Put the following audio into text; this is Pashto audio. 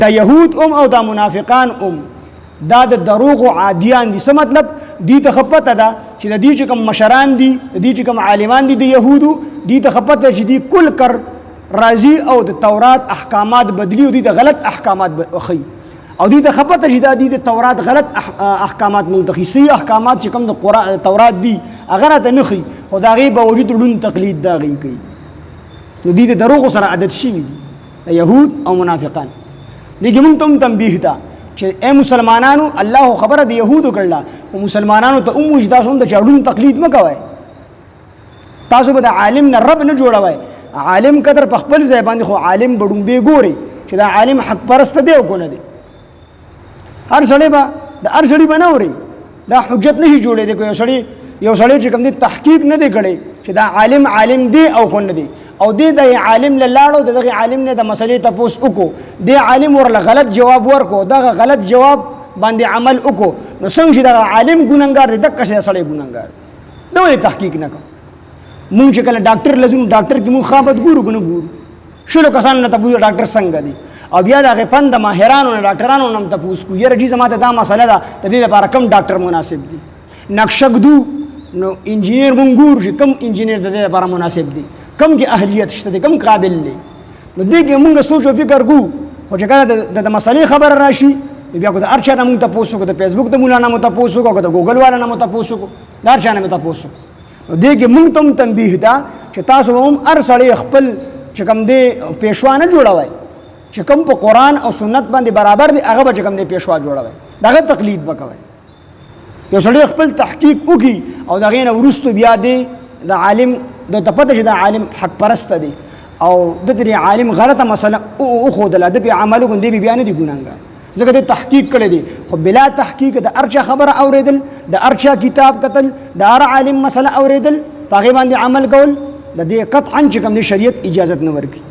دا یهود او دا منافقان دا د دروغ عادیان دي. څه مطلب؟ دی ته خپته ده چې د دې چې کوم مشران دي، د دې چې کوم عالمان دي د یهودو، دی ته خپته چې دی کل کر راضي او د تورات احکامات بدلی او دی د غلط احکامات خي، او دی ته خپته چې دا دی د تورات غلط احکامات منتخي، صحیح احکامات چې کوم د قرآن تورات دي هغه ته نه خي، خو د هغې باوجود لون تقلید د هغې کوي. نو دی د دروغو سره عادت شوي دي د یهود او منافقان. دې کې مونږ ته هم تنبیه ده چې اے مسلمانانو، الله خبره د یهودو کړله، خو مسلمانانو ته هم وایي چې تاسو هم د چا لون تقلید مه کوئ، تاسو به د عالم نه رب نه جوړوئ. عالم قدر په خپل ځای باندې، خو عالم به ډومبې ګوري چې دا عالم حق پرسته دی او که نه دی. هر سړی به د هر سړي به نه اوري، دا حجت نشي جوړېدی که یو سړی چې کوم دی تحقیق نه دی کړی چې دا عالم دی او که نه دی، او دی د عالم له لاړو د دغه عالم نه د مسلې تپوس وکړو، دی عالم ورله غلط جواب ورکړو، دغه غلط جواب باندې عمل وکړو، نو څنګه چې دغه عالم ګنهګار دی دقسې سړی ګنهګار دی. دا ولې تحقیق نه کوو؟ مونږ چې کله ډاکټر له ځو، ډاکټر کې مونږ خابت ګورو که نه ګورو؟ شلو کسانو نه تپوس ډاکټر څنګه دی، او بیا د هغې فن د ماهرانو نه ډاکټرانو نه هم تپوس کوو، یاره جي زما ته دا مسله ده، د دې لپاره کم ډاکټر مناسب دی. نقشه ږدو نو انجینیر مونږ ګورو چې کم انجینیر د دې لپاره مناسب دی، کم کې اهلیت شته دی، کم قابل دی. نو دې کې مونږ سوچ او فکر کوو، خو چې کله د مسلې خبره راشي بیا که د هر چا نه مونږ تپوس وکړو، د فیسبوک د مولا نه مو تپوس وکړو، که د ګوګل والا نه مو تپوس وکړو، د هر چا نه مو تپوس وکړو. نو دې کې مونږ ته هم تنبیه ده چې تاسو هم هر سړی خپل چې کوم دی پیشوا نه جوړوئ، چې کوم په قرآن او سنت باندې برابر دی هغه به چې کوم دی پیشوا جوړوئ، د هغه تقلید به کوئ. یو سړی خپل تحقیق وکړي او د هغې نه وروستو بیا دی د عالم د ته پته چې د عالم حق پرسته دی او د دې عالم غلطه مسله وښودله، د بیا عمل وکړو، دی بیا نه دی ګنهګار، ځکه دی تحقیق کړی دی. خو بلا تحقیق د هر چا خبره اورېدل، د هر چا کتاب کتل، د هر عالم مسله اورېدل، په هغې باندې عمل کول، د دې قطعا چې کوم دی شریعت اجازت نه ورکوي.